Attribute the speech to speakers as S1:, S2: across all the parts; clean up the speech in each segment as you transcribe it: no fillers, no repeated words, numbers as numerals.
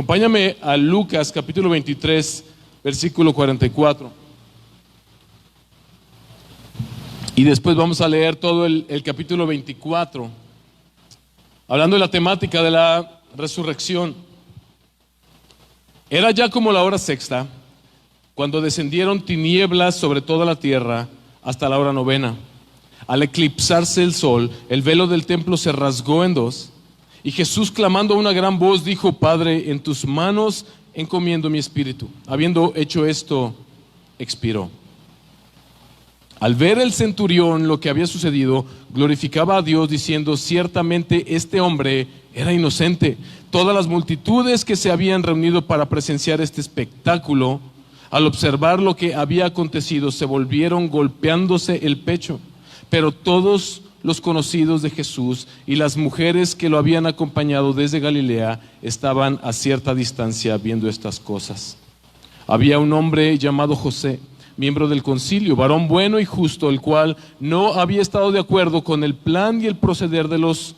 S1: Acompáñame a Lucas capítulo 23, versículo 44. Y después vamos a leer todo el capítulo 24, hablando de la temática de la resurrección. Era ya como la hora sexta, cuando descendieron tinieblas sobre toda la tierra hasta la hora novena. Al eclipsarse el sol, el velo del templo se rasgó en dos, y Jesús, clamando a una gran voz, dijo: Padre, en tus manos encomiendo mi espíritu. Habiendo hecho esto, expiró. Al ver el centurión lo que había sucedido, glorificaba a Dios, diciendo: ciertamente este hombre era inocente. Todas las multitudes que se habían reunido para presenciar este espectáculo, al observar lo que había acontecido, se volvieron golpeándose el pecho. Pero todos los conocidos de Jesús y las mujeres que lo habían acompañado desde Galilea estaban a cierta distancia viendo estas cosas. Había un hombre llamado José, miembro del concilio, varón bueno y justo, el cual no había estado de acuerdo con el plan y el proceder de los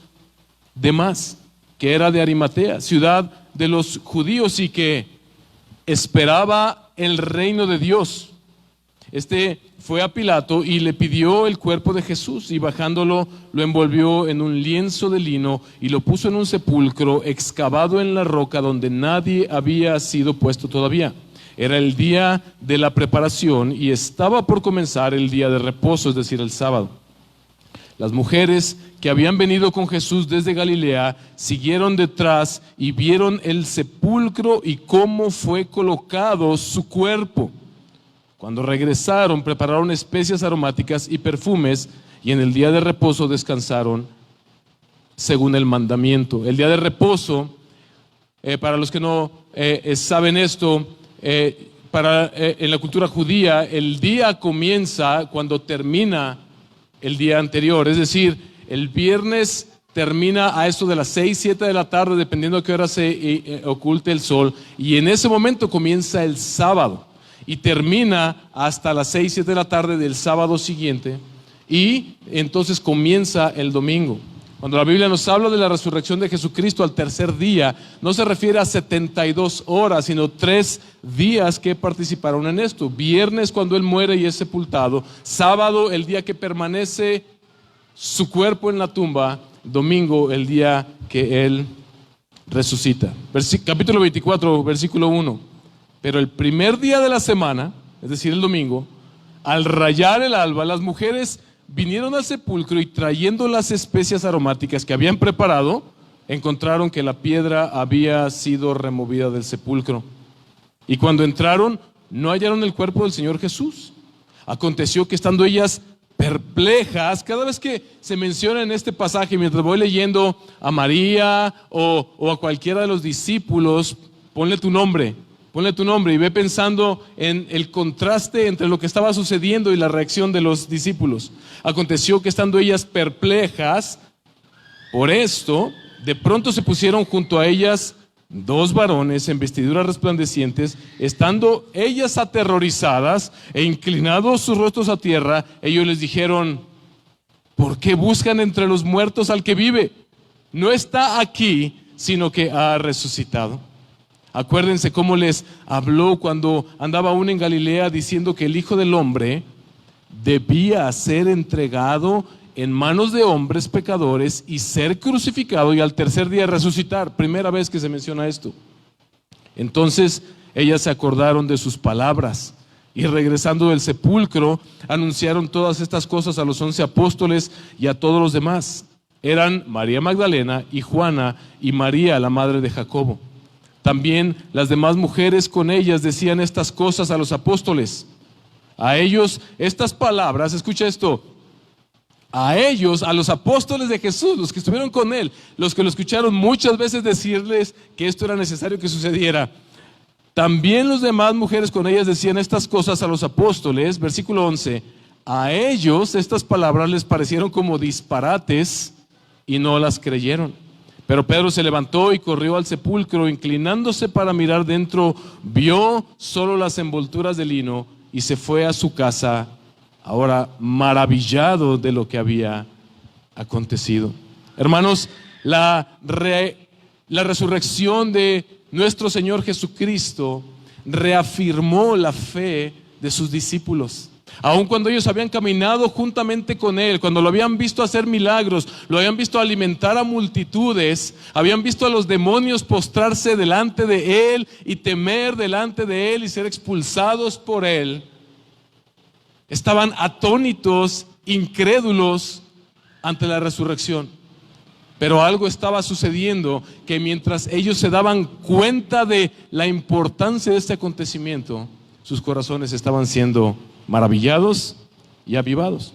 S1: demás, que era de Arimatea, ciudad de los judíos, y que esperaba el reino de Dios. Este fue a Pilato y le pidió el cuerpo de Jesús, y bajándolo lo envolvió en un lienzo de lino y lo puso en un sepulcro excavado en la roca donde nadie había sido puesto todavía. Era el día de la preparación y estaba por comenzar el día de reposo, es decir, el sábado. Las mujeres que habían venido con Jesús desde Galilea siguieron detrás y vieron el sepulcro y cómo fue colocado su cuerpo. Cuando regresaron, prepararon especias aromáticas y perfumes, y en el día de reposo descansaron según el mandamiento. El día de reposo, para los que no saben esto, en la cultura judía, el día comienza cuando termina el día anterior. Es decir, el viernes termina a eso de las 6, 7 de la tarde, dependiendo a qué hora se oculte el sol, y en ese momento comienza el sábado. Y termina hasta las 6, 7 de la tarde del sábado siguiente, y entonces comienza el domingo. Cuando la Biblia nos habla de la resurrección de Jesucristo al tercer día, no se refiere a 72 horas, sino 3 días que participaron en esto. Viernes, cuando Él muere y es sepultado; sábado, el día que permanece su cuerpo en la tumba; domingo, el día que Él resucita. Capítulo 24, versículo 1. Pero el primer día de la semana, es decir, el domingo, al rayar el alba, las mujeres vinieron al sepulcro y, trayendo las especias aromáticas que habían preparado, encontraron que la piedra había sido removida del sepulcro. Y cuando entraron, no hallaron el cuerpo del Señor Jesús. Aconteció que, estando ellas perplejas, cada vez que se menciona en este pasaje, mientras voy leyendo a María o a cualquiera de los discípulos, ponle tu nombre y ve pensando en el contraste entre lo que estaba sucediendo y la reacción de los discípulos. Aconteció que, estando ellas perplejas por esto, de pronto se pusieron junto a ellas 2 varones en vestiduras resplandecientes. Estando ellas aterrorizadas e inclinados sus rostros a tierra, ellos les dijeron: ¿por qué buscan entre los muertos al que vive? No está aquí, sino que ha resucitado. Acuérdense cómo les habló cuando andaba aún en Galilea, diciendo que el Hijo del Hombre debía ser entregado en manos de hombres pecadores y ser crucificado, y al tercer día resucitar. Primera vez que se menciona esto. Entonces ellas se acordaron de sus palabras, y regresando del sepulcro anunciaron todas estas cosas a los 11 apóstoles y a todos los demás. Eran María Magdalena y Juana y María, la madre de Jacobo. También las demás mujeres con ellas decían estas cosas a los apóstoles. A ellos estas palabras, escucha esto, a ellos, a los apóstoles de Jesús, los que estuvieron con Él, los que lo escucharon muchas veces decirles que esto era necesario que sucediera. También las demás mujeres con ellas decían estas cosas a los apóstoles. Versículo 11, a ellos estas palabras les parecieron como disparates y no las creyeron. Pero Pedro se levantó y corrió al sepulcro, inclinándose para mirar dentro, vio solo las envolturas de lino y se fue a su casa, ahora maravillado de lo que había acontecido. Hermanos, la resurrección de nuestro Señor Jesucristo reafirmó la fe de sus discípulos. Aun cuando ellos habían caminado juntamente con Él, cuando lo habían visto hacer milagros, lo habían visto alimentar a multitudes, habían visto a los demonios postrarse delante de Él y temer delante de Él y ser expulsados por Él, estaban atónitos, incrédulos ante la resurrección. Pero algo estaba sucediendo, que mientras ellos se daban cuenta de la importancia de este acontecimiento, sus corazones estaban siendo maravillados y avivados.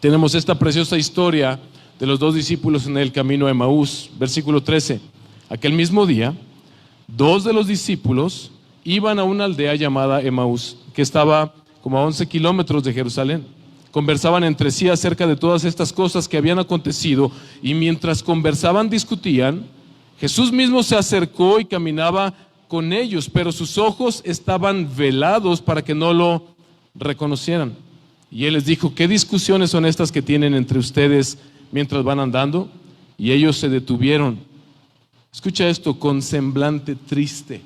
S1: Tenemos esta preciosa historia de los dos discípulos en el camino a Emaús, versículo 13. Aquel mismo día, dos de los discípulos iban a una aldea llamada Emaús, que estaba como a 11 kilómetros de Jerusalén. Conversaban entre sí acerca de todas estas cosas que habían acontecido, y mientras conversaban, discutían. Jesús mismo se acercó y caminaba con ellos, pero sus ojos estaban velados para que no lo reconocieran. Y Él les dijo: ¿qué discusiones son estas que tienen entre ustedes mientras van andando? Y ellos se detuvieron. Escucha esto, con semblante triste.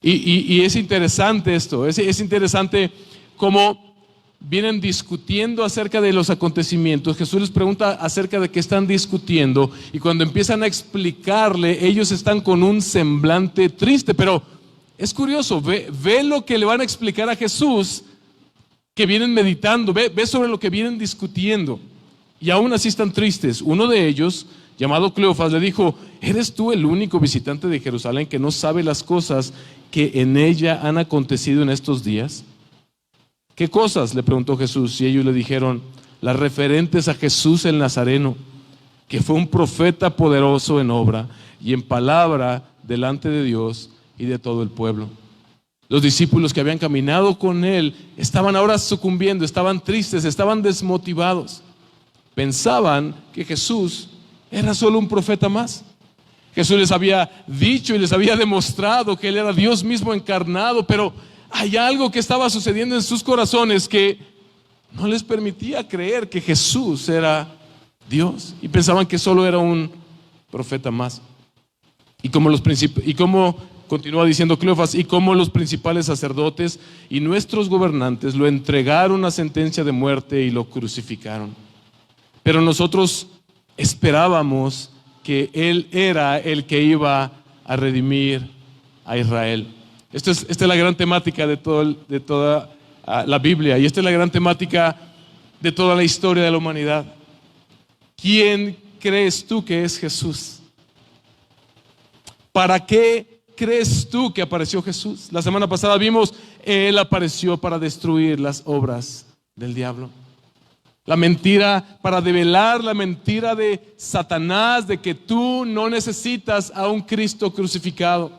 S1: Y es interesante esto, es interesante cómo vienen discutiendo acerca de los acontecimientos. Jesús les pregunta acerca de qué están discutiendo, y cuando empiezan a explicarle, ellos están con un semblante triste. Pero es curioso, ve lo que le van a explicar a Jesús, que vienen meditando, ve sobre lo que vienen discutiendo, y aún así están tristes. Uno de ellos, llamado Cleofas, le dijo: ¿eres tú el único visitante de Jerusalén que no sabe las cosas que en ella han acontecido en estos días? ¿Qué cosas?, le preguntó Jesús. Y ellos le dijeron: las referentes a Jesús el Nazareno, que fue un profeta poderoso en obra y en palabra delante de Dios y de todo el pueblo. Los discípulos que habían caminado con Él estaban ahora sucumbiendo, estaban tristes, estaban desmotivados. Pensaban que Jesús era solo un profeta más. Jesús les había dicho y les había demostrado que Él era Dios mismo encarnado, pero hay algo que estaba sucediendo en sus corazones que no les permitía creer que Jesús era Dios, y pensaban que solo era un profeta más. Y como continúa diciendo Cleofas, y como los principales sacerdotes y nuestros gobernantes lo entregaron a sentencia de muerte y lo crucificaron. Pero nosotros esperábamos que Él era el que iba a redimir a Israel. Esta es la gran temática de toda la Biblia, y esta es la gran temática de toda la historia de la humanidad. ¿Quién crees tú que es Jesús? ¿Para qué crees tú que apareció Jesús? La semana pasada vimos, Él apareció para destruir las obras del diablo. La mentira, para develar la mentira de Satanás, de que tú no necesitas a un Cristo crucificado,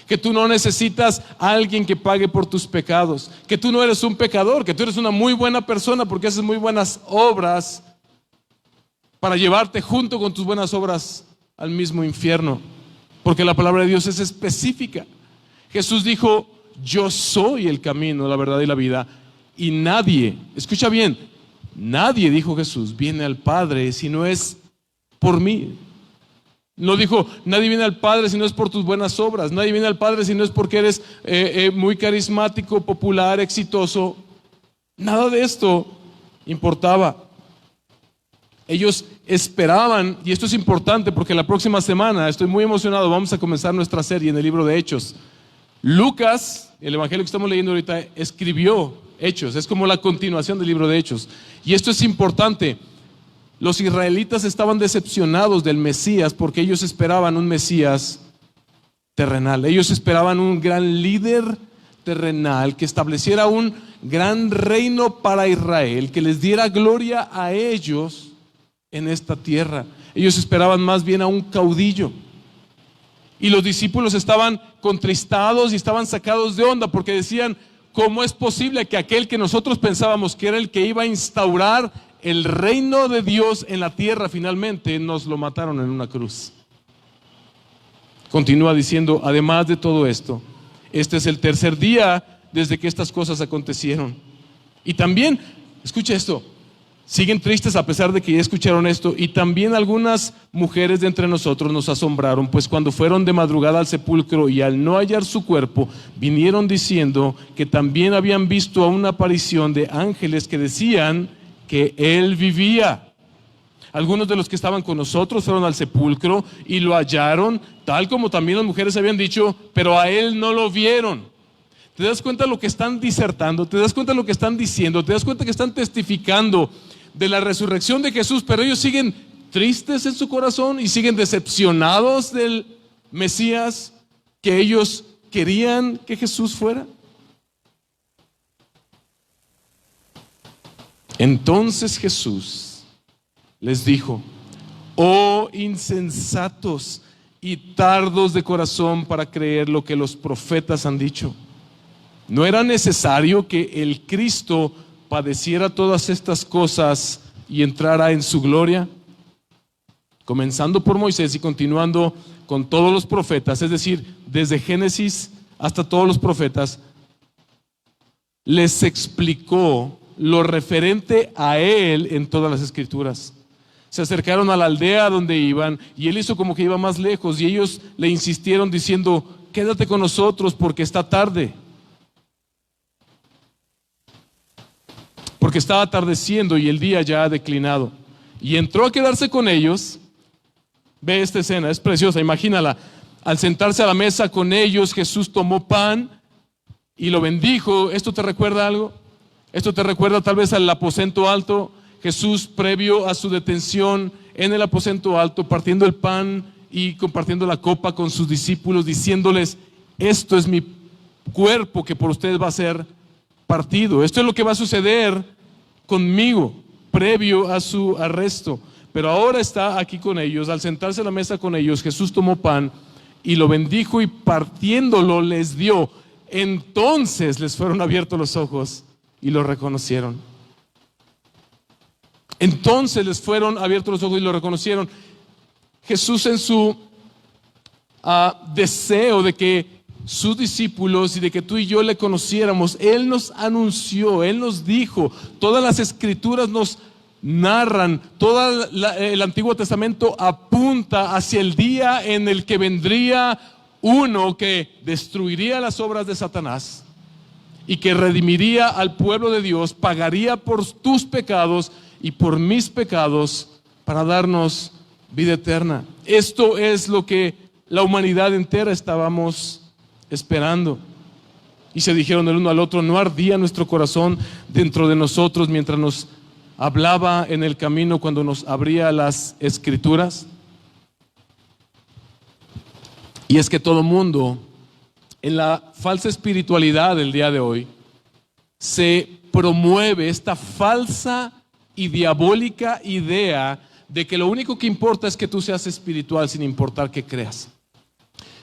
S1: que tú no necesitas a alguien que pague por tus pecados, que tú no eres un pecador, que tú eres una muy buena persona porque haces muy buenas obras para llevarte junto con tus buenas obras al mismo infierno, porque la palabra de Dios es específica. Jesús dijo: yo soy el camino, la verdad y la vida, y nadie, escucha bien, nadie, dijo Jesús, viene al Padre si no es por mí. No dijo: nadie viene al Padre si no es por tus buenas obras, nadie viene al Padre si no es porque eres muy carismático, popular, exitoso. Nada de esto importaba. Ellos esperaban, y esto es importante porque la próxima semana, estoy muy emocionado, vamos a comenzar nuestra serie en el libro de Hechos. Lucas, el evangelio que estamos leyendo ahorita, escribió Hechos, es como la continuación del libro de Hechos. Y esto es importante. Los israelitas estaban decepcionados del Mesías porque ellos esperaban un Mesías terrenal. Ellos esperaban un gran líder terrenal que estableciera un gran reino para Israel, que les diera gloria a ellos en esta tierra. Ellos esperaban más bien a un caudillo. Y los discípulos estaban contristados y estaban sacados de onda porque decían: ¿cómo es posible que aquel que nosotros pensábamos que era el que iba a instaurar el reino de Dios en la tierra, finalmente nos lo mataron en una cruz? Continúa diciendo: además de todo esto, este es el tercer día desde que estas cosas acontecieron. Y también, escucha esto, siguen tristes a pesar de que ya escucharon esto. Y también algunas mujeres de entre nosotros nos asombraron, pues cuando fueron de madrugada al sepulcro y al no hallar su cuerpo, vinieron diciendo que también habían visto a una aparición de ángeles que decían que él vivía. Algunos de los que estaban con nosotros fueron al sepulcro y lo hallaron, tal como también las mujeres habían dicho, pero a él no lo vieron. ¿Te das cuenta de lo que están disertando? ¿Te das cuenta de lo que están diciendo? ¿Te das cuenta que están testificando de la resurrección de Jesús? Pero ellos siguen tristes en su corazón y siguen decepcionados del Mesías que ellos querían que Jesús fuera. Entonces Jesús les dijo: oh insensatos y tardos de corazón para creer lo que los profetas han dicho. ¿No era necesario que el Cristo padeciera todas estas cosas y entrara en su gloria? Comenzando por Moisés y continuando con todos los profetas, es decir, desde Génesis hasta todos los profetas, les explicó lo referente a él en todas las escrituras. Se acercaron a la aldea donde iban y él hizo como que iba más lejos y ellos le insistieron diciendo: quédate con nosotros porque está tarde. Porque estaba atardeciendo y el día ya ha declinado. Y entró a quedarse con ellos. Ve esta escena, es preciosa, imagínala. Al sentarse a la mesa con ellos, Jesús tomó pan y lo bendijo. ¿Esto te recuerda algo? Esto te recuerda tal vez al aposento alto. Jesús, previo a su detención en el aposento alto, partiendo el pan y compartiendo la copa con sus discípulos, diciéndoles: esto es mi cuerpo que por ustedes va a ser partido. Esto es lo que va a suceder conmigo, previo a su arresto. Pero ahora está aquí con ellos. Al sentarse a la mesa con ellos, Jesús tomó pan y lo bendijo y partiéndolo les dio. Entonces les fueron abiertos los ojos y lo reconocieron. Entonces les fueron abiertos los ojos y lo reconocieron. Jesús, en su deseo de que sus discípulos y de que tú y yo le conociéramos, Él nos anunció, Él nos dijo, todas las escrituras nos narran, todo el Antiguo Testamento apunta hacia el día en el que vendría uno que destruiría las obras de Satanás y que redimiría al pueblo de Dios, pagaría por tus pecados y por mis pecados para darnos vida eterna. Esto es lo que la humanidad entera estábamos esperando. Y se dijeron el uno al otro: ¿no ardía nuestro corazón dentro de nosotros mientras nos hablaba en el camino, cuando nos abría las escrituras? Y es que todo mundo, en la falsa espiritualidad del día de hoy, se promueve esta falsa y diabólica idea de que lo único que importa es que tú seas espiritual sin importar qué creas.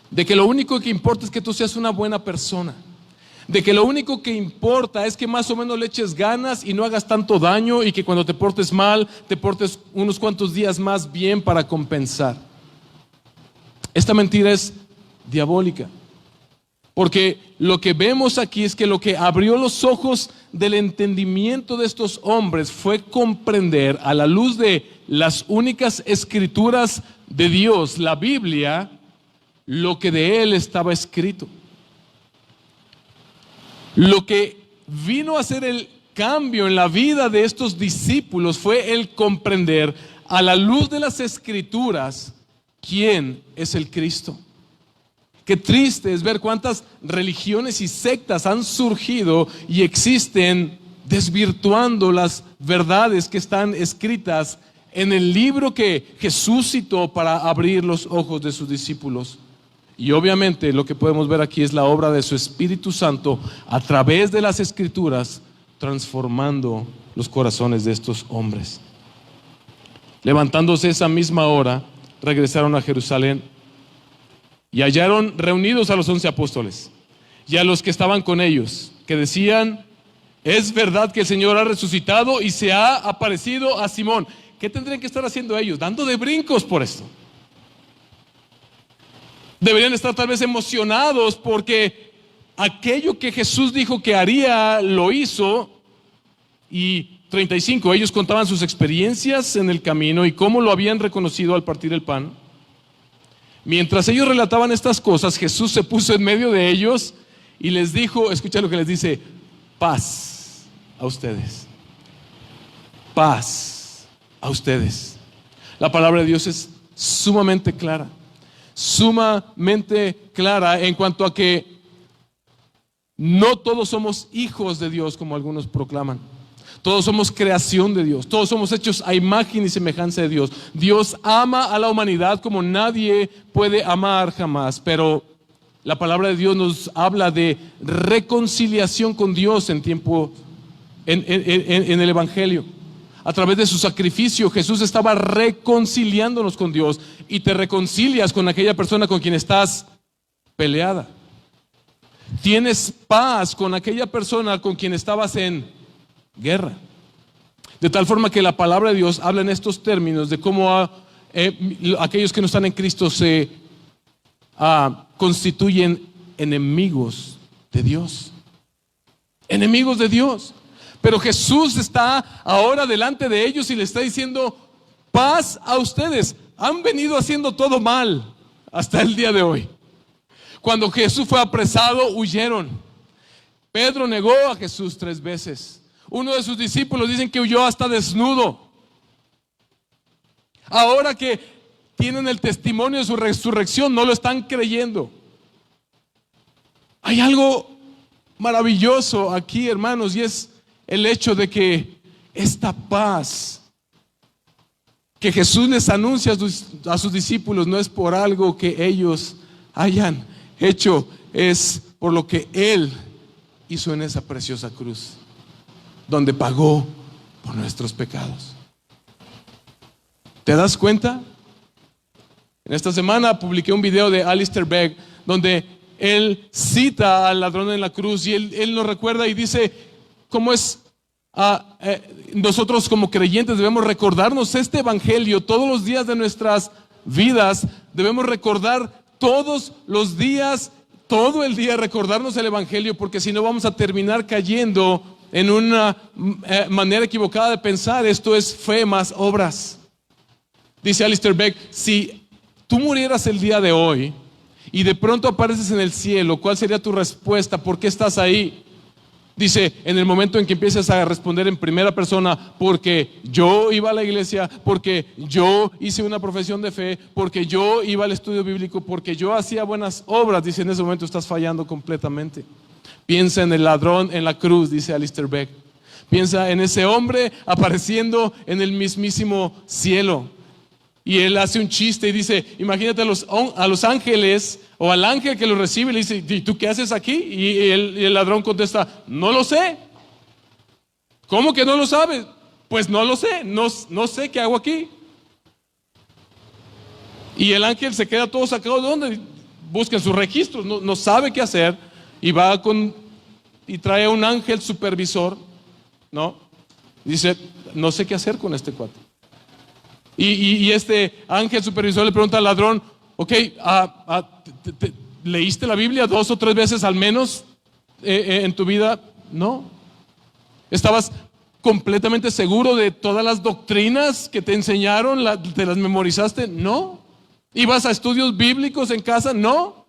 S1: De que lo único que importa es que tú seas una buena persona. De que lo único que importa es que más o menos le eches ganas y no hagas tanto daño, y que cuando te portes mal, te portes unos cuantos días más bien para compensar. Esta mentira es diabólica. Porque lo que vemos aquí es que lo que abrió los ojos del entendimiento de estos hombres fue comprender, a la luz de las únicas escrituras de Dios, la Biblia, lo que de Él estaba escrito. Lo que vino a hacer el cambio en la vida de estos discípulos fue el comprender, a la luz de las escrituras, quién es el Cristo. Qué triste es ver cuántas religiones y sectas han surgido y existen desvirtuando las verdades que están escritas en el libro que Jesús citó para abrir los ojos de sus discípulos. Y obviamente lo que podemos ver aquí es la obra de su Espíritu Santo a través de las escrituras, transformando los corazones de estos hombres. Levantándose esa misma hora, regresaron a Jerusalén y hallaron reunidos a los 11 apóstoles y a los que estaban con ellos, que decían: es verdad que el Señor ha resucitado y se ha aparecido a Simón. ¿Qué tendrían que estar haciendo ellos? Dando de brincos por esto. Deberían estar tal vez emocionados porque aquello que Jesús dijo que haría, lo hizo, y 35, ellos contaban sus experiencias en el camino y cómo lo habían reconocido al partir el pan. Mientras ellos relataban estas cosas, Jesús se puso en medio de ellos y les dijo, escucha lo que les dice: paz a ustedes. Paz a ustedes. La palabra de Dios es sumamente clara en cuanto a que no todos somos hijos de Dios como algunos proclaman. Todos somos creación de Dios, todos somos hechos a imagen y semejanza de Dios. Dios ama a la humanidad como nadie puede amar jamás, pero la palabra de Dios nos habla de reconciliación con Dios en el Evangelio. A través de su sacrificio, Jesús estaba reconciliándonos con Dios, y te reconcilias con aquella persona con quien estás peleada. Tienes paz con aquella persona con quien estabas en guerra. De tal forma que la palabra de Dios habla en estos términos de cómo aquellos que no están en Cristo se constituyen enemigos de Dios. Enemigos de Dios. Pero Jesús está ahora delante de ellos y le está diciendo: paz a ustedes. Han venido haciendo todo mal hasta el día de hoy. Cuando Jesús fue apresado, huyeron. Pedro negó a Jesús 3 veces. Uno de sus discípulos dicen que huyó hasta desnudo. Ahora que tienen el testimonio de su resurrección, no lo están creyendo. Hay algo maravilloso aquí, hermanos, y es el hecho de que esta paz que Jesús les anuncia a sus discípulos no es por algo que ellos hayan hecho, es por lo que Él hizo en esa preciosa cruz, donde pagó por nuestros pecados. ¿Te das cuenta? En esta semana publiqué un video de Alistair Begg donde él cita al ladrón en la cruz y él nos recuerda y dice cómo es nosotros como creyentes debemos recordarnos este evangelio todos los días de nuestras vidas. Debemos recordar todos los días, todo el día, recordarnos el evangelio, porque si no vamos a terminar cayendo en una manera equivocada de pensar. Esto es fe más obras. Dice Alistair Begg: si tú murieras el día de hoy y de pronto apareces en el cielo, ¿cuál sería tu respuesta? ¿Por qué estás ahí? Dice: en el momento en que empieces a responder en primera persona, porque yo iba a la iglesia, porque yo hice una profesión de fe, porque yo iba al estudio bíblico, porque yo hacía buenas obras, dice, en ese momento estás fallando completamente. Piensa en el ladrón en la cruz, dice Alistair Begg. Piensa en ese hombre apareciendo en el mismísimo cielo. Y él hace un chiste y dice: imagínate a los ángeles, o al ángel que lo recibe, y le dice: ¿y tú qué haces aquí? Y el ladrón contesta: no lo sé. ¿Cómo que no lo sabes? Pues no lo sé, no sé qué hago aquí. Y el ángel se queda todo sacado de onda, busca en sus registros, no sabe qué hacer, y va y trae a un ángel supervisor, ¿no? Dice: no sé qué hacer con este cuate. Y este ángel supervisor le pregunta al ladrón: ok, ¿leíste la Biblia 2 o 3 veces al menos en tu vida? No. ¿Estabas completamente seguro de todas las doctrinas que te enseñaron? ¿Te las memorizaste? No. ¿Ibas a estudios bíblicos en casa? No.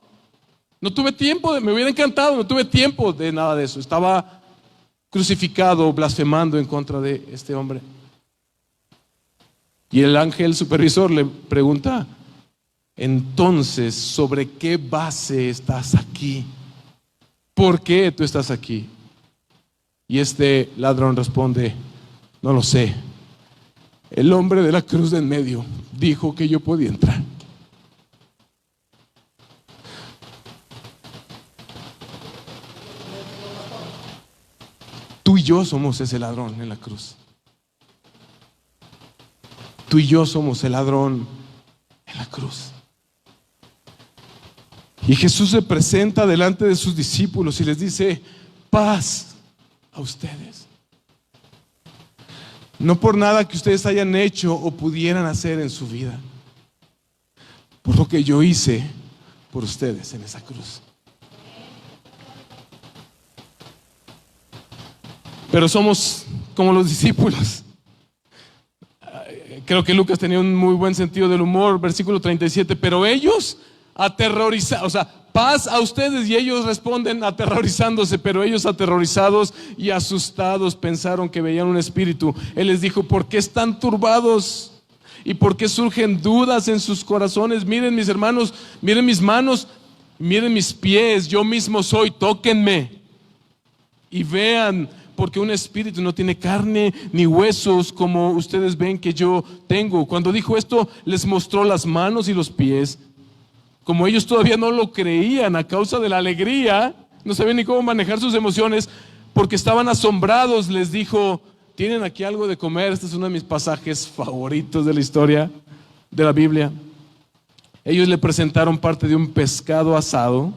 S1: No tuve tiempo, me hubiera encantado, no tuve tiempo de nada de eso. Estaba crucificado, blasfemando en contra de este hombre. Y el ángel supervisor le pregunta: entonces, ¿sobre qué base estás aquí? ¿Por qué tú estás aquí? Y este ladrón responde: no lo sé. El hombre de la cruz de en medio dijo que yo podía entrar. Tú y yo somos ese ladrón en la cruz. Tú y yo somos el ladrón en la cruz. Y Jesús se presenta delante de sus discípulos y les dice: paz a ustedes. No por nada que ustedes hayan hecho o pudieran hacer en su vida, por lo que yo hice por ustedes en esa cruz. Pero somos como los discípulos. Creo que Lucas tenía un muy buen sentido del humor, versículo 37, pero ellos aterrorizados, o sea, paz a ustedes, y ellos responden aterrorizándose, pero ellos aterrorizados y asustados pensaron que veían un espíritu. Él les dijo: ¿por qué están turbados? ¿Y por qué surgen dudas en sus corazones? Miren, mis hermanos, miren mis manos, miren mis pies, yo mismo soy, tóquenme y vean, porque un espíritu no tiene carne ni huesos como ustedes ven que yo tengo. Cuando dijo esto, les mostró las manos y los pies. Como ellos todavía no lo creían a causa de la alegría, no sabían ni cómo manejar sus emociones, porque estaban asombrados, les dijo: ¿tienen aquí algo de comer? Este es uno de mis pasajes favoritos de la historia de la Biblia. Ellos le presentaron parte de un pescado asado.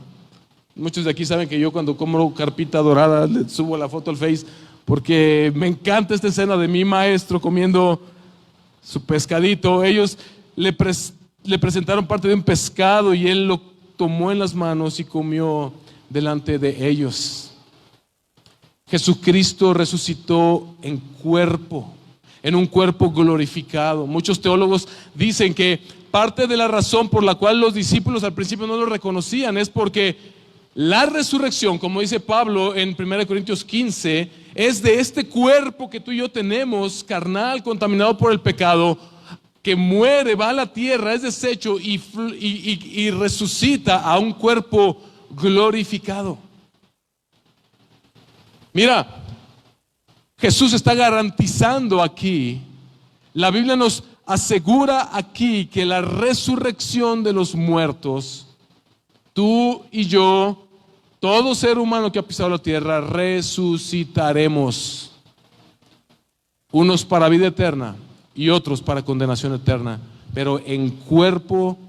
S1: Muchos de aquí saben que yo, cuando como carpita dorada, le subo la foto al Face, porque me encanta esta escena de mi maestro comiendo su pescadito. Ellos le presentaron parte de un pescado y él lo tomó en las manos y comió delante de ellos. Jesucristo resucitó en cuerpo, en un cuerpo glorificado. Muchos teólogos dicen que parte de la razón por la cual los discípulos al principio no lo reconocían es porque la resurrección, como dice Pablo en 1 Corintios 15, es de este cuerpo que tú y yo tenemos, carnal, contaminado por el pecado, que muere, va a la tierra, es deshecho y resucita a un cuerpo glorificado. Mira, Jesús está garantizando aquí, la Biblia nos asegura aquí que la resurrección de los muertos, tú y yo, todo ser humano que ha pisado la tierra, resucitaremos. Unos para vida eterna y otros para condenación eterna, pero en cuerpo,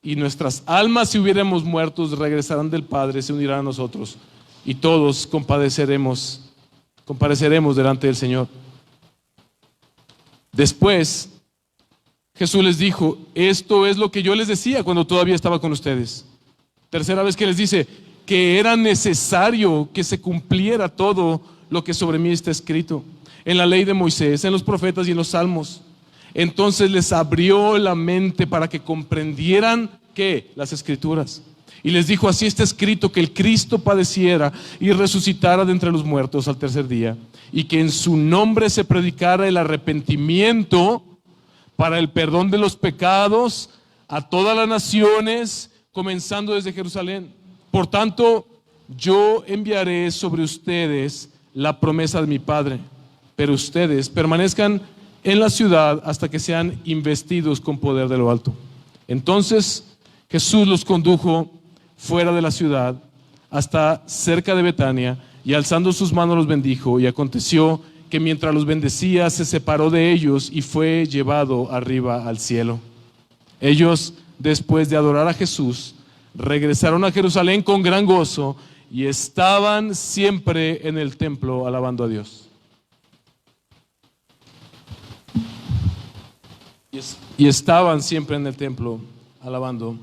S1: y nuestras almas, si hubiéramos muertos, regresarán del Padre, se unirán a nosotros y todos compareceremos delante del Señor. Después Jesús les dijo: esto es lo que yo les decía cuando todavía estaba con ustedes. Tercera vez que les dice que era necesario que se cumpliera todo lo que sobre mí está escrito en la ley de Moisés, en los profetas y en los salmos. Entonces les abrió la mente para que comprendieran ¿qué? Las escrituras. Y les dijo: así está escrito, que el Cristo padeciera y resucitara de entre los muertos al tercer día, y que en su nombre se predicara el arrepentimiento para el perdón de los pecados a todas las naciones, comenzando desde Jerusalén. Por tanto, yo enviaré sobre ustedes la promesa de mi Padre, pero ustedes permanezcan en la ciudad hasta que sean investidos con poder de lo alto. Entonces Jesús los condujo fuera de la ciudad hasta cerca de Betania, y alzando sus manos los bendijo. Y aconteció que mientras los bendecía, se separó de ellos y fue llevado arriba al cielo. Ellos, después de adorar a Jesús, regresaron a Jerusalén con gran gozo y estaban siempre en el templo alabando a Dios. Y estaban siempre en el templo alabando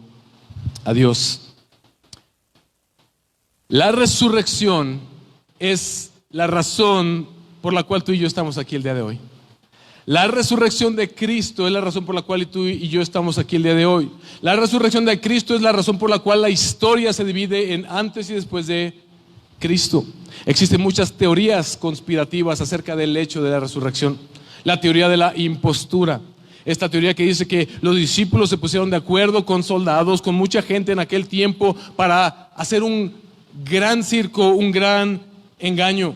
S1: a Dios. La resurrección es la razón por la cual tú y yo estamos aquí el día de hoy. La resurrección de Cristo es la razón por la cual tú y yo estamos aquí el día de hoy. La resurrección de Cristo es la razón por la cual la historia se divide en antes y después de Cristo. Existen muchas teorías conspirativas acerca del hecho de la resurrección. La teoría de la impostura. Esta teoría que dice que los discípulos se pusieron de acuerdo con soldados, con mucha gente en aquel tiempo, para hacer un gran circo, un gran engaño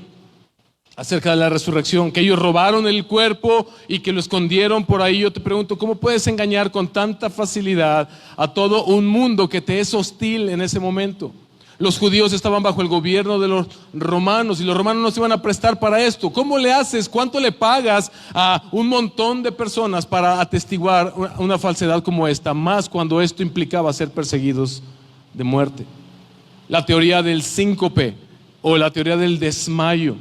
S1: acerca de la resurrección, que ellos robaron el cuerpo y que lo escondieron por ahí. Yo te pregunto, ¿cómo puedes engañar con tanta facilidad a todo un mundo que te es hostil en ese momento? Los judíos estaban bajo el gobierno de los romanos y los romanos no se iban a prestar para esto. ¿Cómo le haces? ¿Cuánto le pagas a un montón de personas para atestiguar una falsedad como esta? Más cuando esto implicaba ser perseguidos de muerte. La teoría del síncope o la teoría del desmayo,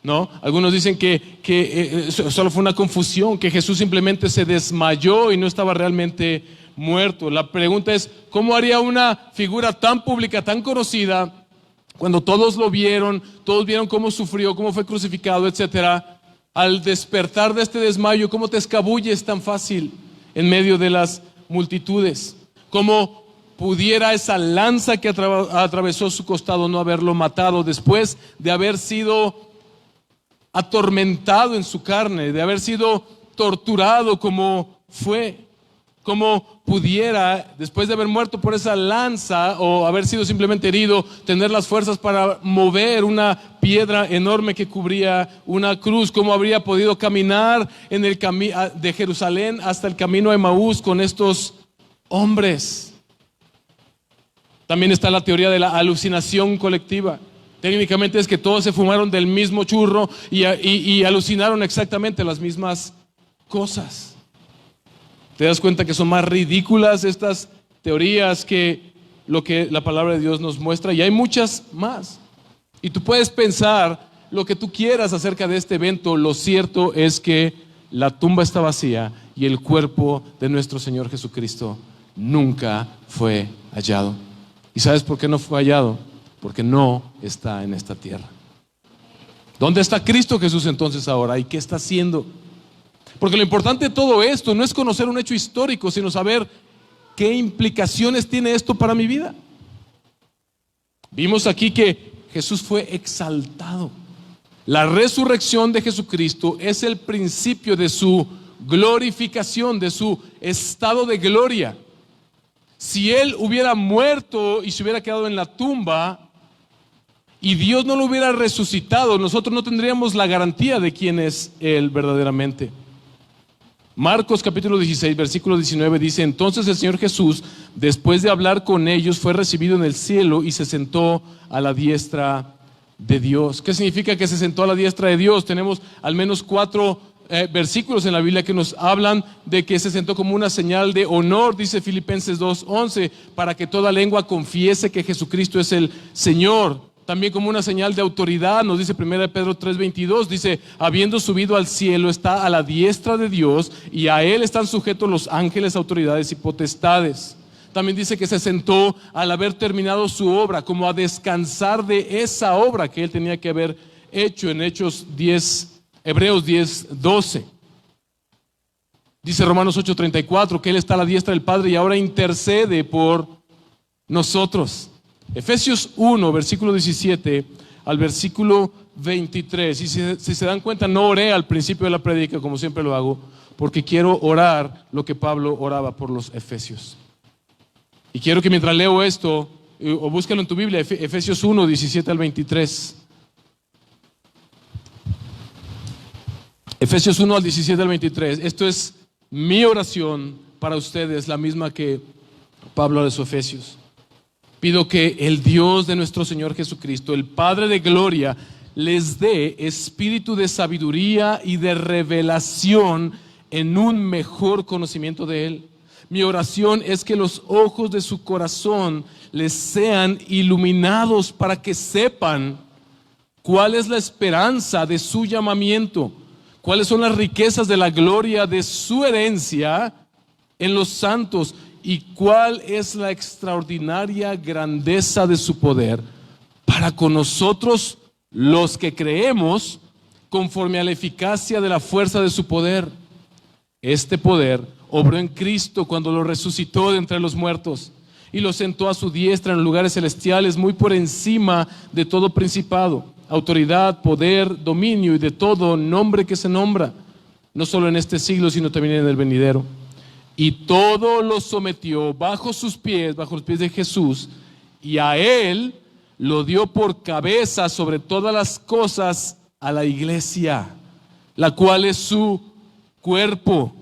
S1: ¿no? Algunos dicen que solo fue una confusión, que Jesús simplemente se desmayó y no estaba realmente muerto. La pregunta es, ¿cómo haría una figura tan pública, tan conocida, cuando todos lo vieron, todos vieron cómo sufrió, cómo fue crucificado, etcétera, al despertar de este desmayo, cómo te escabulles tan fácil en medio de las multitudes, cómo pudiera esa lanza que atravesó su costado no haberlo matado después de haber sido atormentado en su carne, de haber sido torturado como fue. Cómo pudiera, después de haber muerto por esa lanza o haber sido simplemente herido, tener las fuerzas para mover una piedra enorme que cubría una cruz. Cómo habría podido caminar en el camino de Jerusalén hasta el camino a Emaús con estos hombres. También está la teoría de la alucinación colectiva. Técnicamente es que todos se fumaron del mismo churro y alucinaron exactamente las mismas cosas. ¿Te das cuenta que son más ridículas estas teorías que lo que la palabra de Dios nos muestra? Y hay muchas más. Y tú puedes pensar lo que tú quieras acerca de este evento. Lo cierto es que la tumba está vacía y el cuerpo de nuestro Señor Jesucristo nunca fue hallado. ¿Y sabes por qué no fue hallado? Porque no está en esta tierra. ¿Dónde está Cristo Jesús entonces ahora? ¿Y qué está haciendo? Porque lo importante de todo esto no es conocer un hecho histórico, sino saber qué implicaciones tiene esto para mi vida. Vimos aquí que Jesús fue exaltado. La resurrección de Jesucristo es el principio de su glorificación, de su estado de gloria. Si Él hubiera muerto y se hubiera quedado en la tumba y Dios no lo hubiera resucitado, nosotros no tendríamos la garantía de quién es Él verdaderamente. Marcos capítulo 16, versículo 19 dice: entonces el Señor Jesús, después de hablar con ellos, fue recibido en el cielo y se sentó a la diestra de Dios. ¿Qué significa que se sentó a la diestra de Dios? Tenemos al menos 4 versículos en la Biblia que nos hablan de que se sentó como una señal de honor. Dice Filipenses 2:11, para que toda lengua confiese que Jesucristo es el Señor. También como una señal de autoridad, nos dice 1 Pedro 3:22, dice: habiendo subido al cielo, está a la diestra de Dios y a Él están sujetos los ángeles, autoridades y potestades. También dice que se sentó al haber terminado su obra, como a descansar de esa obra que Él tenía que haber hecho en Hebreos 10:12. Dice Romanos 8:34 que Él está a la diestra del Padre y ahora intercede por nosotros. Efesios 1, versículo 17 al versículo 23. Y si se dan cuenta, no oré al principio de la prédica como siempre lo hago, porque quiero orar lo que Pablo oraba por los efesios. Y quiero que mientras leo esto, o búscalo en tu Biblia, Efesios 1, 17 al 23. Efesios 1 al 17 al 23. Esto es mi oración para ustedes, la misma que Pablo de sus Efesios. Pido que el Dios de nuestro Señor Jesucristo, el Padre de gloria, les dé espíritu de sabiduría y de revelación en un mejor conocimiento de Él. Mi oración es que los ojos de su corazón les sean iluminados para que sepan cuál es la esperanza de su llamamiento, cuáles son las riquezas de la gloria de su herencia en los santos y cuál es la extraordinaria grandeza de su poder para con nosotros los que creemos, conforme a la eficacia de la fuerza de su poder. Este poder obró en Cristo cuando lo resucitó de entre los muertos y lo sentó a su diestra en los lugares celestiales, muy por encima de todo principado, autoridad, poder, dominio y de todo nombre que se nombra, no solo en este siglo, sino también en el venidero. Y todo lo sometió bajo sus pies, bajo los pies de Jesús, y a Él lo dio por cabeza sobre todas las cosas a la iglesia, la cual es su cuerpo,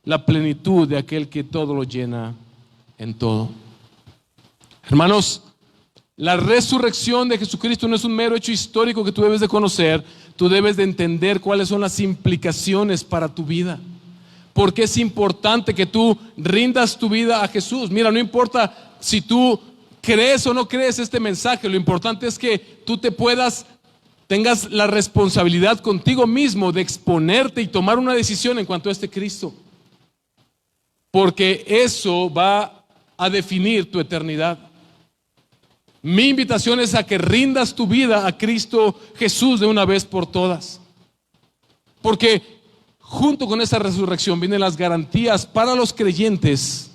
S1: la plenitud de aquel que todo lo llena en todo. Hermanos, la resurrección de Jesucristo no es un mero hecho histórico que tú debes de conocer. Tú debes de entender cuáles son las implicaciones para tu vida. Porque es importante que tú rindas tu vida a Jesús. Mira, no importa si tú crees o no crees este mensaje, lo importante es que tú tengas la responsabilidad contigo mismo de exponerte y tomar una decisión en cuanto a este Cristo. Porque eso va a definir tu eternidad. Mi invitación es a que rindas tu vida a Cristo Jesús de una vez por todas. Porque junto con esa resurrección vienen las garantías para los creyentes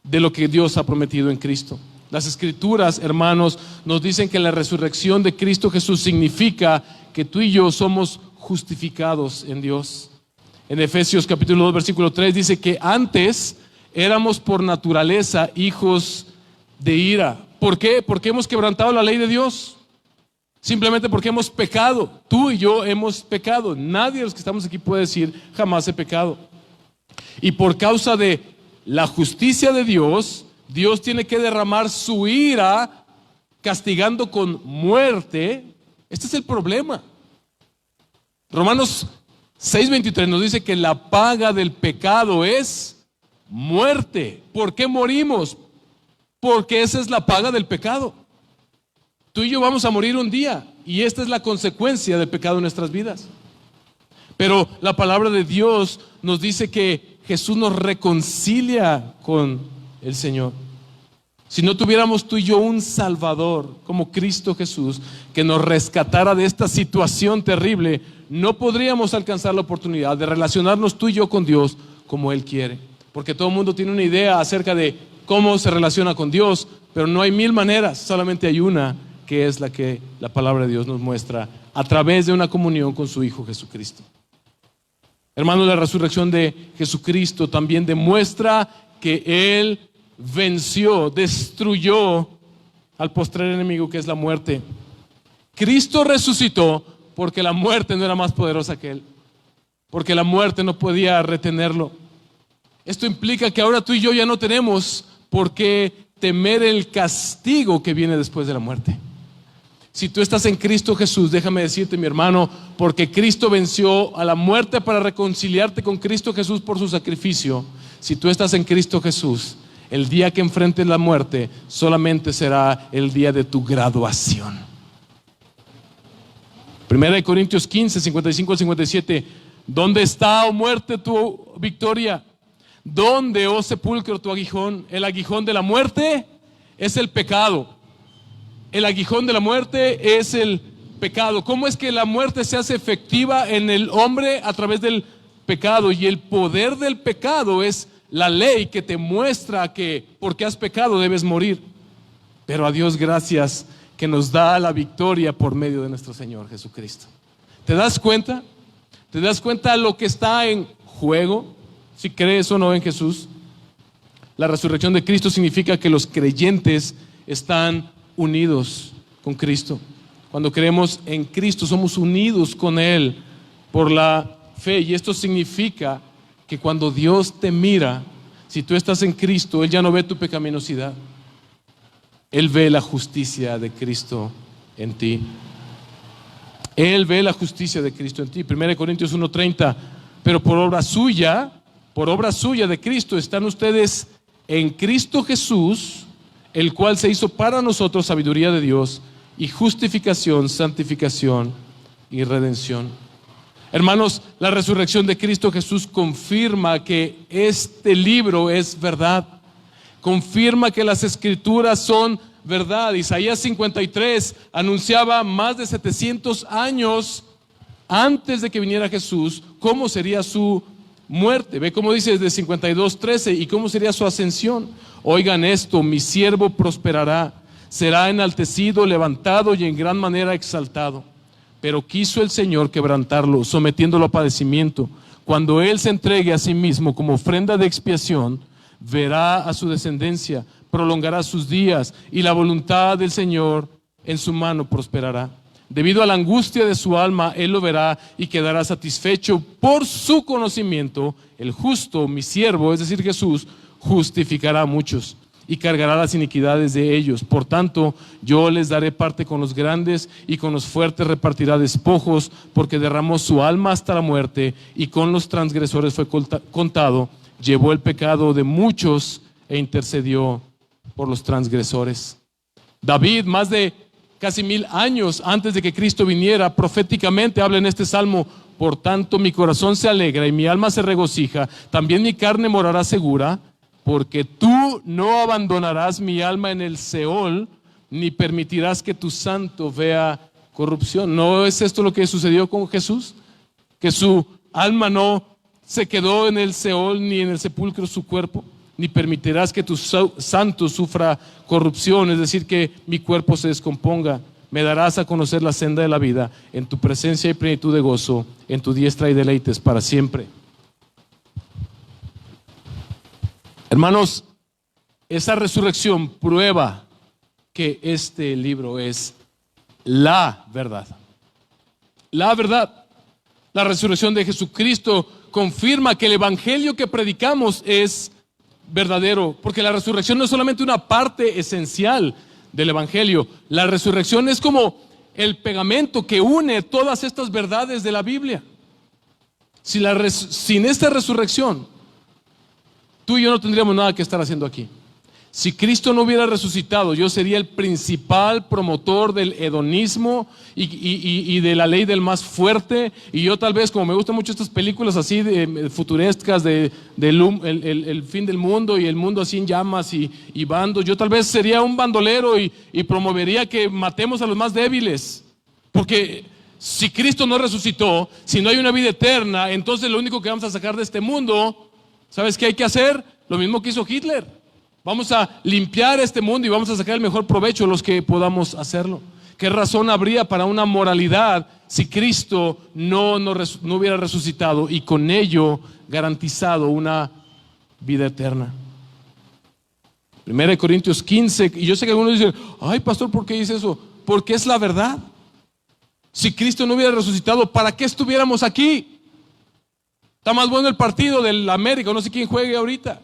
S1: de lo que Dios ha prometido en Cristo. Las Escrituras, hermanos, nos dicen que la resurrección de Cristo Jesús significa que tú y yo somos justificados en Dios. En Efesios capítulo 2, versículo 3 dice que antes éramos por naturaleza hijos de ira. ¿Por qué? Porque hemos quebrantado la ley de Dios. Simplemente porque hemos pecado. Tú y yo hemos pecado. Nadie de los que estamos aquí puede decir jamás he pecado. Y por causa de la justicia de Dios, Dios tiene que derramar su ira castigando con muerte. Este es el problema. Romanos 6:23 nos dice que la paga del pecado es muerte. ¿Por qué morimos? Porque esa es la paga del pecado. Tú y yo vamos a morir un día y esta es la consecuencia del pecado en nuestras vidas. Pero la palabra de Dios nos dice que Jesús nos reconcilia con el Señor. Si no tuviéramos tú y yo un Salvador como Cristo Jesús que nos rescatara de esta situación terrible, no podríamos alcanzar la oportunidad de relacionarnos tú y yo con Dios como Él quiere. Porque todo el mundo tiene una idea acerca de cómo se relaciona con Dios, pero no hay mil maneras, solamente hay una, que es la que la palabra de Dios nos muestra a través de una comunión con su Hijo Jesucristo. Hermanos, la resurrección de Jesucristo también demuestra que Él venció, destruyó al postrer enemigo, que es la muerte. Cristo resucitó porque la muerte no era más poderosa que Él, porque la muerte no podía retenerlo. Esto implica que ahora tú y yo ya no tenemos por qué temer el castigo que viene después de la muerte. Si tú estás en Cristo Jesús, déjame decirte, mi hermano, porque Cristo venció a la muerte para reconciliarte con Cristo Jesús por su sacrificio. Si tú estás en Cristo Jesús, el día que enfrentes la muerte solamente será el día de tu graduación. 1 Corintios 15, 55 al 57. ¿Dónde está, oh muerte, tu victoria? ¿Dónde, oh sepulcro, tu aguijón? El aguijón de la muerte es el pecado. El aguijón de la muerte es el pecado. ¿Cómo es que la muerte se hace efectiva en el hombre? A través del pecado. Y el poder del pecado es la ley que te muestra que porque has pecado debes morir. Pero a Dios gracias que nos da la victoria por medio de nuestro Señor Jesucristo. ¿Te das cuenta? ¿Te das cuenta de lo que está en juego? Si crees o no en Jesús. La resurrección de Cristo significa que los creyentes están unidos con Cristo. Cuando creemos en Cristo somos unidos con Él por la fe, y esto significa que cuando Dios te mira, si tú estás en Cristo, Él ya no ve tu pecaminosidad, Él ve la justicia de Cristo en ti. Él ve la justicia de Cristo en ti. 1 Corintios 1:30. Pero por obra suya de Cristo están ustedes en Cristo Jesús, el cual se hizo para nosotros sabiduría de Dios y justificación, santificación y redención. Hermanos, la resurrección de Cristo Jesús confirma que este libro es verdad. Confirma que las Escrituras son verdad. Isaías 53 anunciaba más de 700 años antes de que viniera Jesús cómo sería su muerte. Ve cómo dice desde 52:13 y cómo sería su ascensión. Oigan esto: mi siervo prosperará, será enaltecido, levantado y en gran manera exaltado. Pero quiso el Señor quebrantarlo, sometiéndolo a padecimiento. Cuando Él se entregue a sí mismo como ofrenda de expiación, verá a su descendencia, prolongará sus días, y la voluntad del Señor en su mano prosperará. Debido a la angustia de su alma, Él lo verá y quedará satisfecho. Por su conocimiento, el justo, mi siervo, es decir, Jesús, justificará a muchos y cargará las iniquidades de ellos. Por tanto, yo les daré parte con los grandes, y con los fuertes repartirá despojos, porque derramó su alma hasta la muerte, y con los transgresores fue contado. Llevó el pecado de muchos e intercedió por los transgresores. David, más de casi 1000 años antes de que Cristo viniera, proféticamente habla en este salmo: por tanto mi corazón se alegra y mi alma se regocija, también mi carne morará segura, porque tú no abandonarás mi alma en el Seol, ni permitirás que tu santo vea corrupción. ¿No es esto lo que sucedió con Jesús? que su alma no se quedó en el Seol ni en el sepulcro su cuerpo, ni permitirás que tu santo sufra corrupción, es decir, que mi cuerpo se descomponga. Me darás a conocer la senda de la vida, en tu presencia y plenitud de gozo, en tu diestra y deleites para siempre. Hermanos, esa resurrección prueba que este libro es la verdad. La verdad. La resurrección de Jesucristo confirma que el evangelio que predicamos es verdadero, porque la resurrección no es solamente una parte esencial del evangelio. La resurrección es como el pegamento que une todas estas verdades de la Biblia. Sin esta resurrección, tú y yo no tendríamos nada que estar haciendo aquí. Si Cristo no hubiera resucitado, yo sería el principal promotor del hedonismo y de la ley del más fuerte. Y yo tal vez, como me gustan mucho estas películas así futurescas el fin del mundo y el mundo así en llamas y bandos, yo tal vez sería un bandolero y promovería que matemos a los más débiles. Porque si Cristo no resucitó, si no hay una vida eterna, entonces lo único que vamos a sacar de este mundo, ¿sabes qué hay que hacer? Lo mismo que hizo Hitler. Vamos a limpiar este mundo y vamos a sacar el mejor provecho los que podamos hacerlo. ¿Qué razón habría para una moralidad si Cristo no hubiera resucitado y con ello garantizado una vida eterna? 1 Corintios 15, y yo sé que algunos dicen, ay pastor, ¿por qué dice eso? Porque es la verdad. Si Cristo no hubiera resucitado, ¿para qué estuviéramos aquí? Está más bueno el partido del América, no sé quién juegue ahorita.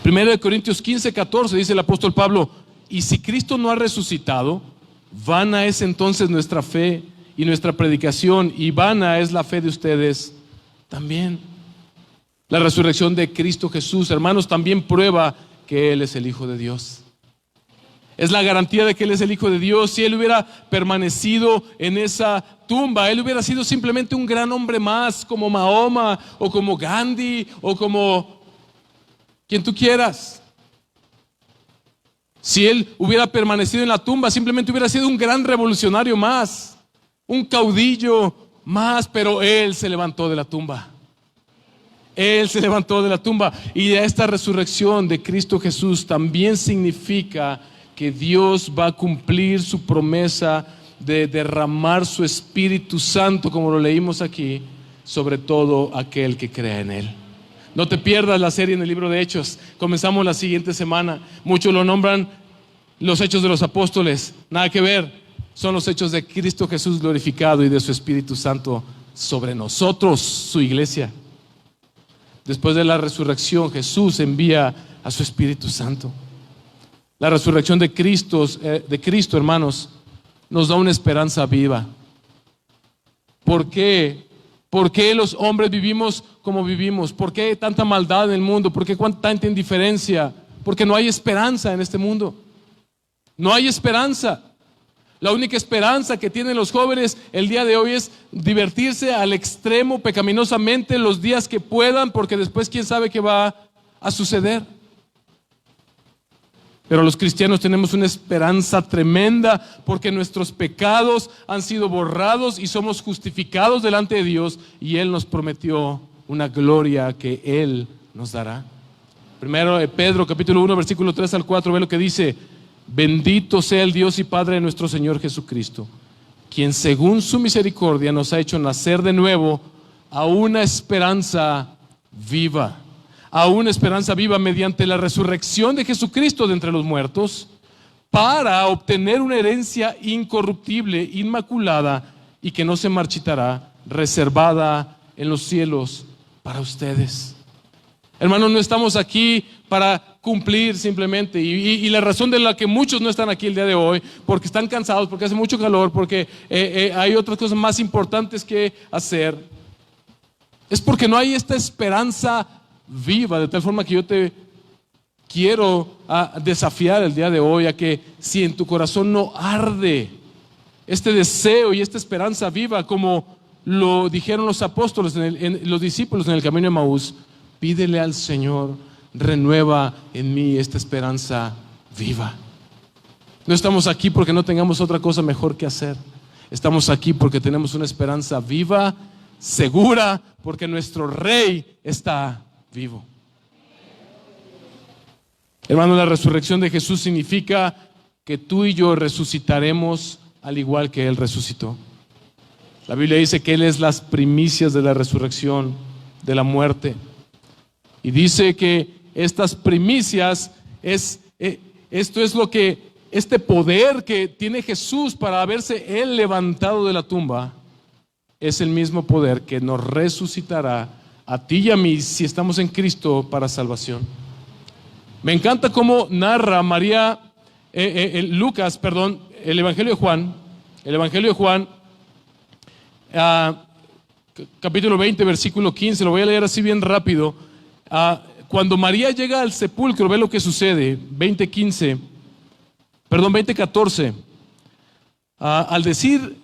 S1: 1 Corintios 15, 14 dice el apóstol Pablo, y si Cristo no ha resucitado, vana es entonces nuestra fe y nuestra predicación, y vana es la fe de ustedes también. La resurrección de Cristo Jesús, hermanos, también prueba que Él es el Hijo de Dios. Es la garantía de que Él es el Hijo de Dios. Si Él hubiera permanecido en esa tumba, Él hubiera sido simplemente un gran hombre más, como Mahoma, o como Gandhi, o como quien tú quieras. Si Él hubiera permanecido en la tumba, simplemente hubiera sido un gran revolucionario más, un caudillo más, pero Él se levantó de la tumba. Él se levantó de la tumba. Y esta resurrección de Cristo Jesús también significa que Dios va a cumplir su promesa de derramar su Espíritu Santo, como lo leímos aquí, sobre todo aquel que crea en Él. No te pierdas la serie en el libro de Hechos. Comenzamos la siguiente semana. Muchos lo nombran los Hechos de los Apóstoles. Nada que ver. Son los Hechos de Cristo Jesús glorificado y de su Espíritu Santo sobre nosotros, su iglesia. Después de la resurrección, Jesús envía a su Espíritu Santo. La resurrección de Cristo, hermanos, nos da una esperanza viva. ¿Por qué? ¿Por qué los hombres vivimos como vivimos? ¿Por qué tanta maldad en el mundo? ¿Por qué tanta indiferencia? Porque no hay esperanza en este mundo. No hay esperanza. La única esperanza que tienen los jóvenes el día de hoy es divertirse al extremo pecaminosamente los días que puedan, porque después quién sabe qué va a suceder. Pero los cristianos tenemos una esperanza tremenda porque nuestros pecados han sido borrados y somos justificados delante de Dios, y Él nos prometió una gloria que Él nos dará. Primero Pedro capítulo 1 versículo 3 al 4, ve lo que dice: bendito sea el Dios y Padre de nuestro Señor Jesucristo, quien según su misericordia nos ha hecho nacer de nuevo a una esperanza viva. A una esperanza viva mediante la resurrección de Jesucristo de entre los muertos, para obtener una herencia incorruptible, inmaculada y que no se marchitará, reservada en los cielos para ustedes. Hermanos, no estamos aquí para cumplir simplemente, y la razón de la que muchos no están aquí el día de hoy, porque están cansados, porque hace mucho calor, porque hay otras cosas más importantes que hacer, es porque no hay esta esperanza viva, de tal forma que yo te quiero desafiar el día de hoy a que si en tu corazón no arde este deseo y esta esperanza viva, como lo dijeron los apóstoles, los discípulos en el camino de Maús, pídele al Señor, renueva en mí esta esperanza viva. No estamos aquí porque no tengamos otra cosa mejor que hacer. Estamos aquí porque tenemos una esperanza viva, segura, porque nuestro Rey está vivo. Hermano, la resurrección de Jesús significa que tú y yo resucitaremos al igual que Él resucitó. La Biblia dice que Él es las primicias de la resurrección, de la muerte. Y dice que estas primicias esto es lo que este poder que tiene Jesús para haberse Él levantado de la tumba, es el mismo poder que nos resucitará a ti y a mí si estamos en Cristo para salvación. Me encanta cómo narra Lucas, el Evangelio de Juan, capítulo 20, versículo 15, lo voy a leer así bien rápido. Cuando María llega al sepulcro, ve lo que sucede, 20:14. Al decir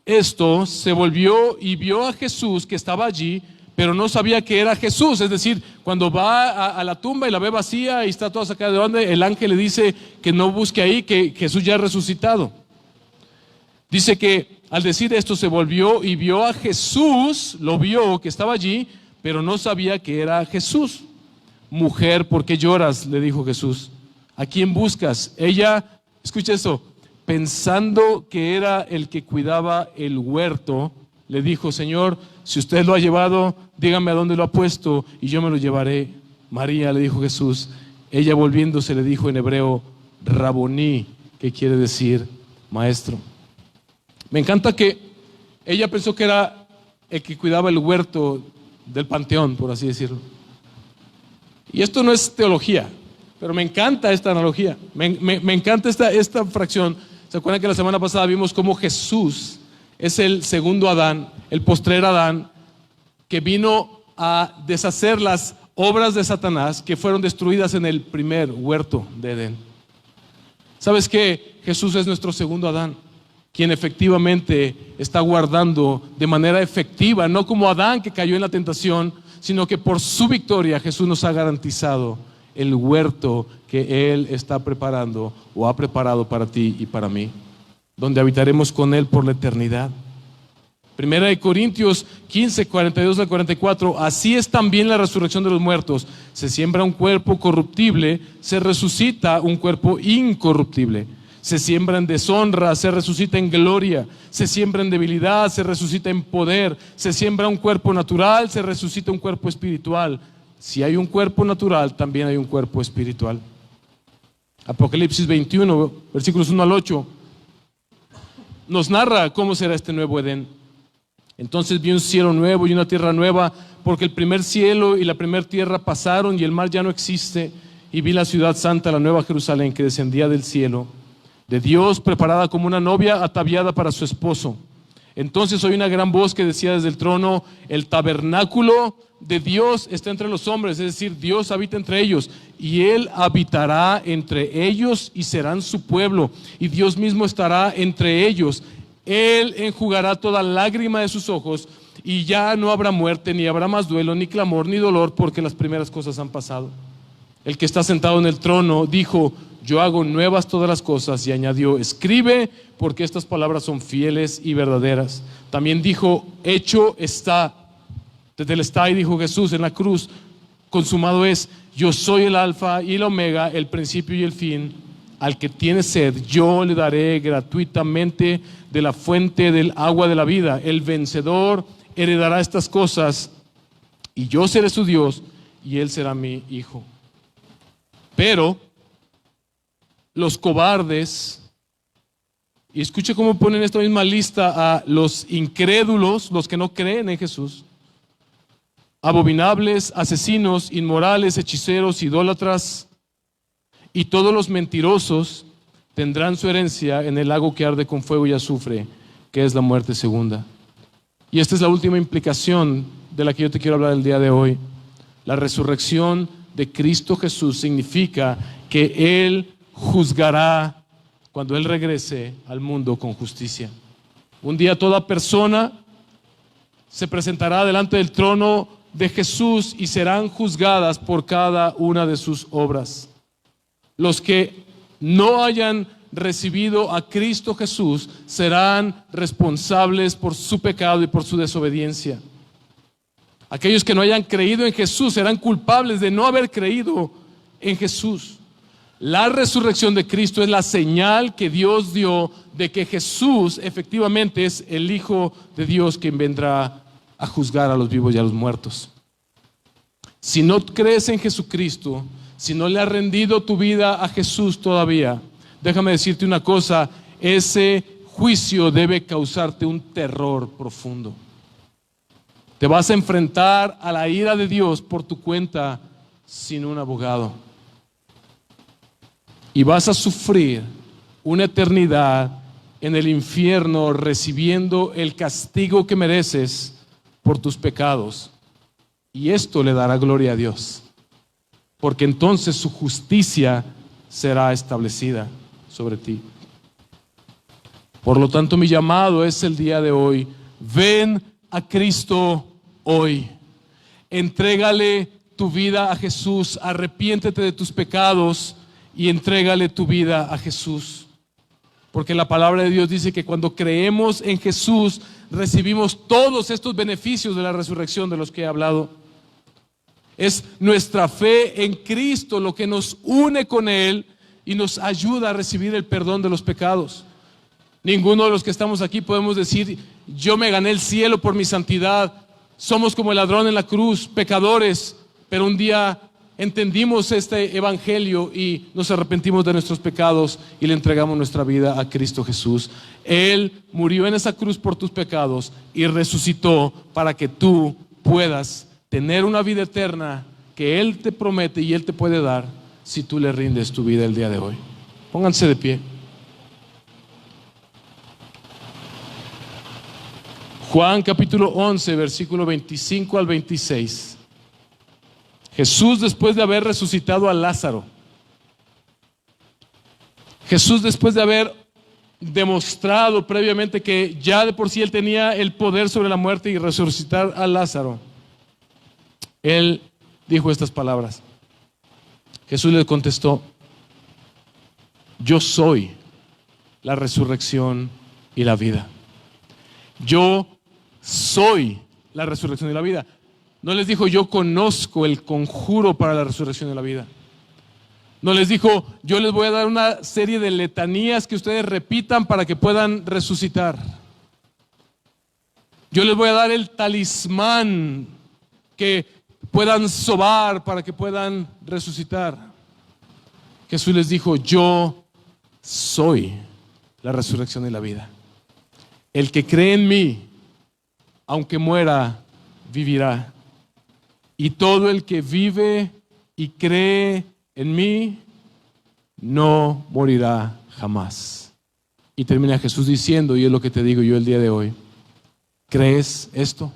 S1: esto, se volvió y vio a Jesús que estaba allí, pero no sabía que era Jesús. Es decir, cuando va a la tumba y la ve vacía y está toda sacada de onda, el ángel le dice que no busque ahí, que Jesús ya ha resucitado. Dice que al decir esto se volvió y vio a Jesús, lo vio que estaba allí, pero no sabía que era Jesús. Mujer, ¿por qué lloras?, le dijo Jesús. ¿A quién buscas? Ella, escucha esto, pensando que era el que cuidaba el huerto, le dijo: Señor, si usted lo ha llevado, dígame a dónde lo ha puesto y yo me lo llevaré. María, le dijo Jesús. Ella, volviéndose, le dijo en hebreo, Raboní, que quiere decir maestro. Me encanta que ella pensó que era el que cuidaba el huerto del panteón, por así decirlo. Y esto no es teología, pero me encanta esta analogía, me encanta esta fracción. ¿Se acuerdan que la semana pasada vimos cómo Jesús es el segundo Adán, el postrer Adán, que vino a deshacer las obras de Satanás que fueron destruidas en el primer huerto de Edén? ¿Sabes qué? Jesús es nuestro segundo Adán, quien efectivamente está guardando de manera efectiva, no como Adán que cayó en la tentación, sino que por su victoria Jesús nos ha garantizado el huerto que Él está preparando o ha preparado para ti y para mí, donde habitaremos con Él por la eternidad. Primera de Corintios 15, 42 al 44, así es también la resurrección de los muertos. Se siembra un cuerpo corruptible, se resucita un cuerpo incorruptible. Se siembra en deshonra, se resucita en gloria. Se siembra en debilidad, se resucita en poder. Se siembra un cuerpo natural, se resucita un cuerpo espiritual. Si hay un cuerpo natural, también hay un cuerpo espiritual. Apocalipsis 21, versículos 1 al 8, nos narra cómo será este nuevo Edén. Entonces vi un cielo nuevo y una tierra nueva, porque el primer cielo y la primera tierra pasaron y el mar ya no existe. Y vi la ciudad santa, la nueva Jerusalén, que descendía del cielo de Dios, preparada como una novia ataviada para su esposo. Entonces oí una gran voz que decía desde el trono: el tabernáculo de Dios está entre los hombres, es decir, Dios habita entre ellos, y Él habitará entre ellos y serán su pueblo, y Dios mismo estará entre ellos. Él enjugará toda lágrima de sus ojos, y ya no habrá muerte, ni habrá más duelo, ni clamor, ni dolor, porque las primeras cosas han pasado. El que está sentado en el trono dijo: yo hago nuevas todas las cosas, y añadió: escribe, porque estas palabras son fieles y verdaderas. También dijo: hecho está. Tetelestai, dijo Jesús en la cruz, consumado es. Yo soy el alfa y el omega, el principio y el fin. Al que tiene sed, yo le daré gratuitamente de la fuente del agua de la vida. El vencedor heredará estas cosas, y yo seré su Dios, y él será mi hijo. Pero los cobardes, y escuche cómo ponen esta misma lista a los incrédulos, los que no creen en Jesús: abominables, asesinos, inmorales, hechiceros, idólatras y todos los mentirosos tendrán su herencia en el lago que arde con fuego y azufre, que es la muerte segunda. Y esta es la última implicación de la que yo te quiero hablar el día de hoy. La resurrección de Cristo Jesús significa que Él juzgará cuando Él regrese al mundo con justicia. Un día toda persona se presentará delante del trono de Jesús y serán juzgadas por cada una de sus obras. Los que no hayan recibido a Cristo Jesús serán responsables por su pecado y por su desobediencia. Aquellos que no hayan creído en Jesús serán culpables de no haber creído en Jesús. La resurrección de Cristo es la señal que Dios dio de que Jesús efectivamente es el Hijo de Dios quien vendrá a juzgar a los vivos y a los muertos. Si no crees en Jesucristo, si no le has rendido tu vida a Jesús todavía, déjame decirte una cosa, ese juicio debe causarte un terror profundo. Te vas a enfrentar a la ira de Dios por tu cuenta sin un abogado. Y vas a sufrir una eternidad en el infierno recibiendo el castigo que mereces por tus pecados. Y esto le dará gloria a Dios, porque entonces su justicia será establecida sobre ti. Por lo tanto, mi llamado es el día de hoy: ven a Cristo hoy. Entrégale tu vida a Jesús, arrepiéntete de tus pecados y entrégale tu vida a Jesús. Porque la palabra de Dios dice que cuando creemos en Jesús, recibimos todos estos beneficios de la resurrección de los que he hablado. Es nuestra fe en Cristo lo que nos une con Él y nos ayuda a recibir el perdón de los pecados. Ninguno de los que estamos aquí podemos decir: yo me gané el cielo por mi santidad. Somos como el ladrón en la cruz, pecadores, pero un día entendimos este evangelio y nos arrepentimos de nuestros pecados y le entregamos nuestra vida a Cristo Jesús. Él murió en esa cruz por tus pecados y resucitó para que tú puedas tener una vida eterna que Él te promete y Él te puede dar si tú le rindes tu vida el día de hoy. Pónganse de pie. Juan capítulo 11, versículo 25 al 26. Jesús, después de haber resucitado a Lázaro, Jesús, después de haber demostrado previamente que ya de por sí Él tenía el poder sobre la muerte y resucitar a Lázaro, Él dijo estas palabras. Jesús le contestó: yo soy la resurrección y la vida. Yo soy la resurrección y la vida. No les dijo: yo conozco el conjuro para la resurrección de la vida. No les dijo: yo les voy a dar una serie de letanías que ustedes repitan para que puedan resucitar. Yo les voy a dar el talismán que puedan sobar para que puedan resucitar. Jesús les dijo: yo soy la resurrección y la vida. El que cree en mí, aunque muera, vivirá. Y todo el que vive y cree en mí, no morirá jamás. Y termina Jesús diciendo, y es lo que te digo yo el día de hoy: ¿crees esto?